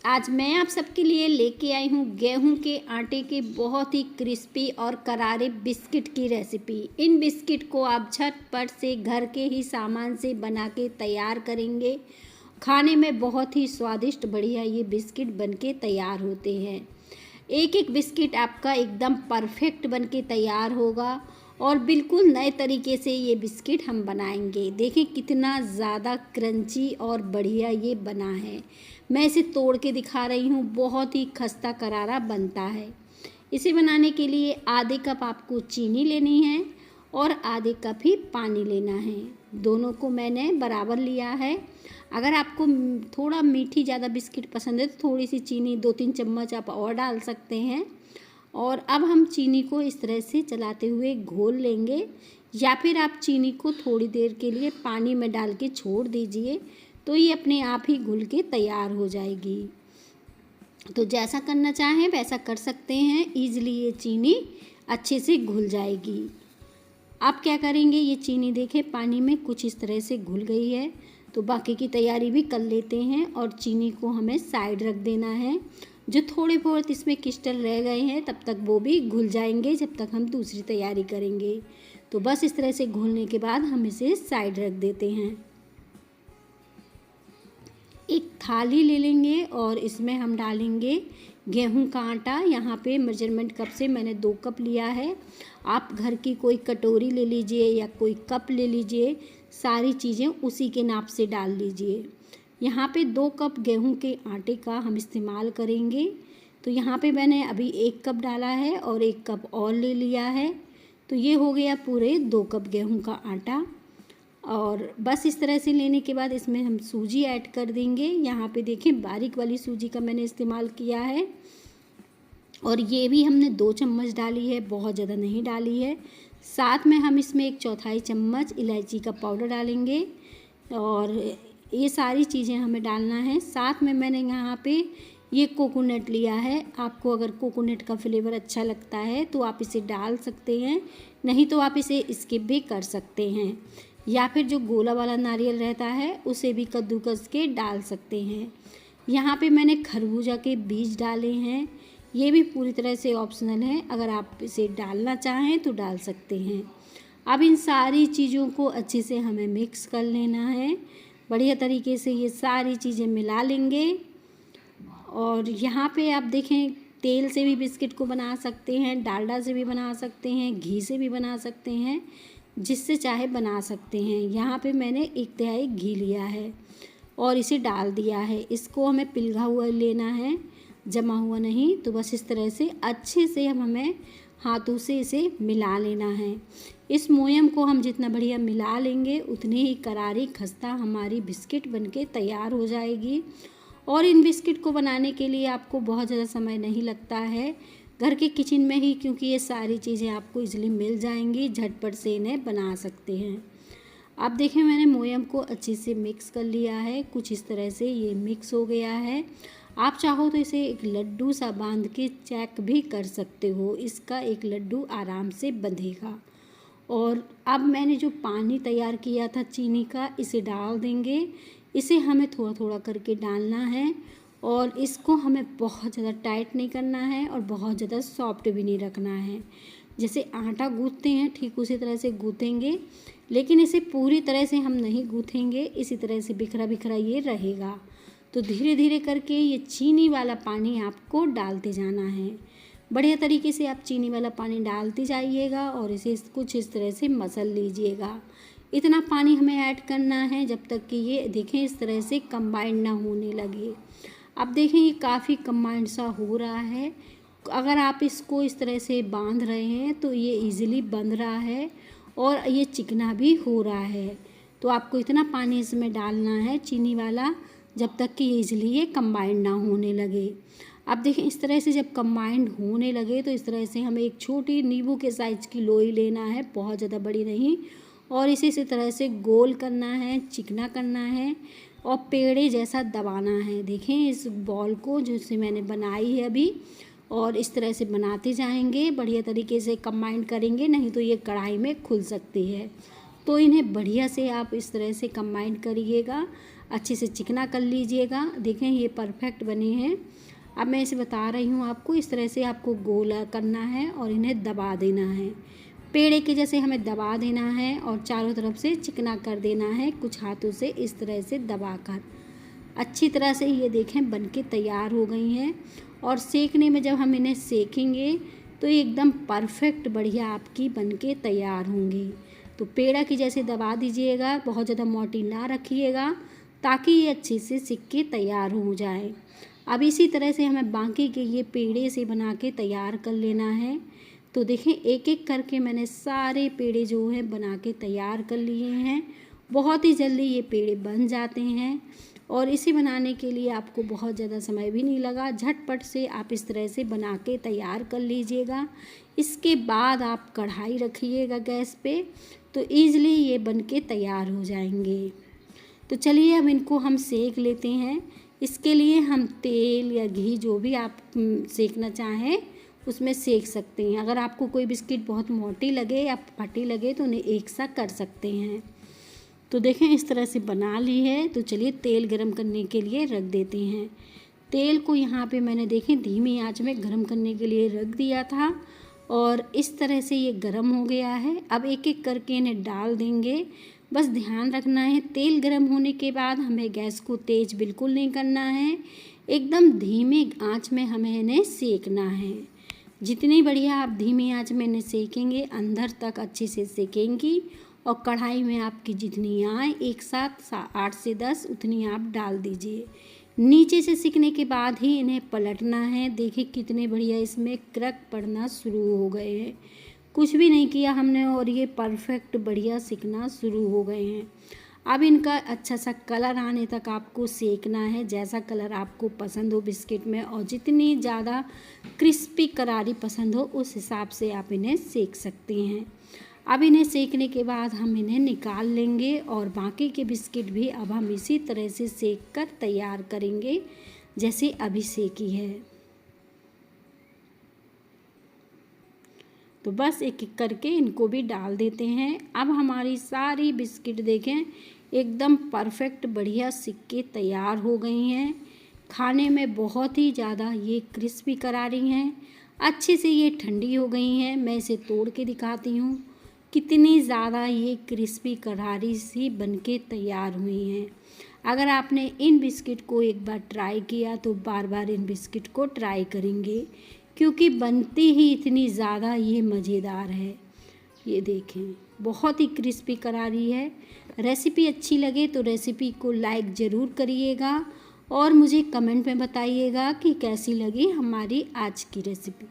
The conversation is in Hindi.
आज मैं आप सबके लिए लेके आई हूँ गेहूं के आटे के बहुत ही क्रिस्पी और करारे बिस्किट की रेसिपी। इन बिस्किट को आप झटपट से घर के ही सामान से बना के तैयार करेंगे। खाने में बहुत ही स्वादिष्ट बढ़िया ये बिस्किट बनके तैयार होते हैं। एक एक बिस्किट आपका एकदम परफेक्ट बनके तैयार होगा और बिल्कुल नए तरीके से ये बिस्किट हम बनाएंगे। देखें कितना ज़्यादा क्रंची और बढ़िया ये बना है। मैं इसे तोड़ के दिखा रही हूँ, बहुत ही खस्ता करारा बनता है। इसे बनाने के लिए आधे कप आपको चीनी लेनी है और आधे कप ही पानी लेना है। दोनों को मैंने बराबर लिया है। अगर आपको थोड़ा मीठी ज़्यादा बिस्किट पसंद है तो थोड़ी सी चीनी 2-3 चम्मच आप और डाल सकते हैं। और अब हम चीनी को इस तरह से चलाते हुए घोल लेंगे, या फिर आप चीनी को थोड़ी देर के लिए पानी में डाल के छोड़ दीजिए तो ये अपने आप ही घुल के तैयार हो जाएगी। तो जैसा करना चाहें वैसा कर सकते हैं, ईज़िली ये चीनी अच्छे से घुल जाएगी। आप क्या करेंगे, ये चीनी देखें पानी में कुछ इस तरह से घुल गई है, तो बाकी की तैयारी भी कर लेते हैं। और चीनी को हमें साइड रख देना है। जो थोड़े बहुत इसमें क्रिस्टल रह गए हैं तब तक वो भी घुल जाएंगे जब तक हम दूसरी तैयारी करेंगे। तो बस इस तरह से घुलने के बाद हम इसे साइड रख देते हैं। एक थाली ले लेंगे और इसमें हम डालेंगे गेहूं का आटा। यहाँ पे मेजरमेंट कप से मैंने 2 कप लिया है। आप घर की कोई कटोरी ले लीजिए या कोई कप ले लीजिए, सारी चीज़ें उसी के नाप से डाल लीजिए। यहाँ पे 2 कप गेहूं के आटे का हम इस्तेमाल करेंगे। तो यहाँ पे मैंने अभी 1 कप डाला है और 1 कप और ले लिया है, तो ये हो गया पूरे 2 कप गेहूं का आटा। और बस इस तरह से लेने के बाद इसमें हम सूजी ऐड कर देंगे। यहाँ पे देखें बारीक वाली सूजी का मैंने इस्तेमाल किया है और ये भी हमने 2 चम्मच डाली है, बहुत ज़्यादा नहीं डाली है। साथ में हम इसमें 1/4 चम्मच इलायची का पाउडर डालेंगे और ये सारी चीज़ें हमें डालना है। साथ में मैंने यहाँ पे ये कोकोनट लिया है। आपको अगर कोकोनट का फ्लेवर अच्छा लगता है तो आप इसे डाल सकते हैं, नहीं तो आप इसे स्किप भी कर सकते हैं। या फिर जो गोला वाला नारियल रहता है उसे भी कद्दूकस के डाल सकते हैं। यहाँ पे मैंने खरबूजा के बीज डाले हैं। ये भी पूरी तरह से ऑप्शनल है, अगर आप इसे डालना चाहें तो डाल सकते हैं। अब इन सारी चीज़ों को अच्छे से हमें मिक्स कर लेना है। बढ़िया तरीके से ये सारी चीज़ें मिला लेंगे। और यहाँ पे आप देखें तेल से भी बिस्किट को बना सकते हैं, डालडा से भी बना सकते हैं, घी से भी बना सकते हैं, जिससे चाहे बना सकते हैं। यहाँ पे मैंने 1/3 घी लिया है और इसे डाल दिया है। इसको हमें पिघला हुआ लेना है, जमा हुआ नहीं। तो बस इस तरह से अच्छे से हमें हाथों से इसे मिला लेना है। इस मोयम को हम जितना बढ़िया मिला लेंगे उतनी ही करारी खस्ता हमारी बिस्किट बनके तैयार हो जाएगी। और इन बिस्किट को बनाने के लिए आपको बहुत ज़्यादा समय नहीं लगता है, घर के किचन में ही, क्योंकि ये सारी चीज़ें आपको इजीली मिल जाएंगी, झटपट से इन्हें बना सकते हैं। अब देखें मैंने मोयम को अच्छे से मिक्स कर लिया है, कुछ इस तरह से ये मिक्स हो गया है। आप चाहो तो इसे एक लड्डू सा बांध के चेक भी कर सकते हो, इसका एक लड्डू आराम से बंधेगा। और अब मैंने जो पानी तैयार किया था चीनी का, इसे डाल देंगे। इसे हमें थोड़ा थोड़ा करके डालना है और इसको हमें बहुत ज़्यादा टाइट नहीं करना है और बहुत ज़्यादा सॉफ्ट भी नहीं रखना है। जैसे आटा गूँथते हैं ठीक उसी तरह से गूँथेंगे, लेकिन इसे पूरी तरह से हम नहीं गूँथेंगे, इसी तरह से बिखरा बिखरा ये रहेगा। तो धीरे धीरे करके ये चीनी वाला पानी आपको डालते जाना है। बढ़िया तरीके से आप चीनी वाला पानी डालते जाइएगा और इसे कुछ इस तरह से मसल लीजिएगा। इतना पानी हमें ऐड करना है जब तक कि ये देखें इस तरह से कंबाइंड ना होने लगे। अब देखें ये काफ़ी कंबाइंड सा हो रहा है। अगर आप इसको इस तरह से बांध रहे हैं तो ये इजीली बंध रहा है और ये चिकना भी हो रहा है। तो आपको इतना पानी इसमें डालना है चीनी वाला जब तक कि इजीली ये कंबाइंड ना होने लगे। अब देखें इस तरह से जब कंबाइंड होने लगे तो इस तरह से हमें एक छोटी नींबू के साइज़ की लोई लेना है, बहुत ज़्यादा बड़ी नहीं, और इसे इसी तरह से गोल करना है, चिकना करना है और पेड़े जैसा दबाना है। देखें इस बॉल को जिसे मैंने बनाई है अभी, और इस तरह से बनाते जाएंगे, बढ़िया तरीके से कंबाइन करेंगे, नहीं तो ये कढ़ाई में खुल सकती है। तो इन्हें बढ़िया से आप इस तरह से कंबाइन करिएगा। अच्छे से चिकना कर लीजिएगा। देखें ये परफेक्ट बने हैं। अब मैं इसे बता रही हूँ आपको, इस तरह से आपको गोला करना है और इन्हें दबा देना है। पेड़े के जैसे हमें दबा देना है और चारों तरफ से चिकना कर देना है, कुछ हाथों से इस तरह से दबाकर। अच्छी तरह से ये देखें बनके तैयार हो गई हैं। और सेकने में जब हम इन्हें सेकेंगे तो ये एकदम परफेक्ट बढ़िया आपकी बनके तैयार होंगी। तो पेड़ा की जैसे दबा दीजिएगा, बहुत ज़्यादा मोटी ना रखिएगा ताकि ये अच्छे से सिक के तैयार हो जाए। अब इसी तरह से हमें बाकी के ये पेड़े से बना के तैयार कर लेना है। तो देखें एक एक करके मैंने सारे पेड़े जो हैं बना के तैयार कर लिए हैं। बहुत ही जल्दी ये पेड़े बन जाते हैं और इसे बनाने के लिए आपको बहुत ज़्यादा समय भी नहीं लगा। झटपट से आप इस तरह से बना के तैयार कर लीजिएगा। इसके बाद आप कढ़ाई रखिएगा गैस पे, तो ईज़िली ये बन के तैयार हो जाएंगे। तो चलिए अब इनको हम सेक लेते हैं। इसके लिए हम तेल या घी जो भी आप सेकना चाहें उसमें सेक सकते हैं। अगर आपको कोई बिस्किट बहुत मोटी लगे या फटी लगे तो उन्हें एक सा कर सकते हैं। तो देखें इस तरह से बना ली है। तो चलिए तेल गरम करने के लिए रख देते हैं। तेल को यहाँ पे मैंने देखें धीमी आंच में गरम करने के लिए रख दिया था और इस तरह से ये गरम हो गया है। अब एक एक करके इन्हें डाल देंगे। बस ध्यान रखना है तेल गरम होने के बाद हमें गैस को तेज़ बिल्कुल नहीं करना है, एकदम धीमे आंच में हमें इन्हें सेकना है। जितनी बढ़िया आप धीमी आंच में इन्हें सेकेंगे अंदर तक अच्छे से सेकेंगी और कढ़ाई में आपकी जितनी आए एक साथ 8 से 10 उतनी आप डाल दीजिए। नीचे से सिकने के बाद ही इन्हें पलटना है। देखिए कितने बढ़िया इसमें क्रैक पड़ना शुरू हो गए हैं। कुछ भी नहीं किया हमने और ये परफेक्ट बढ़िया सिकना शुरू हो गए हैं। अब इनका अच्छा सा कलर आने तक आपको सेकना है, जैसा कलर आपको पसंद हो बिस्किट में, और जितनी ज़्यादा क्रिस्पी करारी पसंद हो उस हिसाब से आप इन्हें सेक सकते हैं। अब इन्हें सेकने के बाद हम इन्हें निकाल लेंगे और बाकी के बिस्किट भी अब हम इसी तरह से सेक कर तैयार करेंगे जैसे अभी सेकी है। तो बस एक एक करके इनको भी डाल देते हैं। अब हमारी सारी बिस्किट देखें एकदम परफेक्ट बढ़िया सिक के तैयार हो गई हैं। खाने में बहुत ही ज़्यादा ये क्रिस्पी करारी हैं। अच्छे से ये ठंडी हो गई हैं। मैं इसे तोड़ के दिखाती हूँ कितनी ज़्यादा ये क्रिस्पी करारी सी बनके तैयार हुई हैं। अगर आपने इन बिस्किट को एक बार ट्राई किया तो बार बार इन बिस्किट को ट्राई करेंगे क्योंकि बनती ही इतनी ज़्यादा ये मज़ेदार है। ये देखें बहुत ही क्रिस्पी करारी है। रेसिपी अच्छी लगे तो रेसिपी को लाइक ज़रूर करिएगा और मुझे कमेंट में बताइएगा कि कैसी लगी हमारी आज की रेसिपी।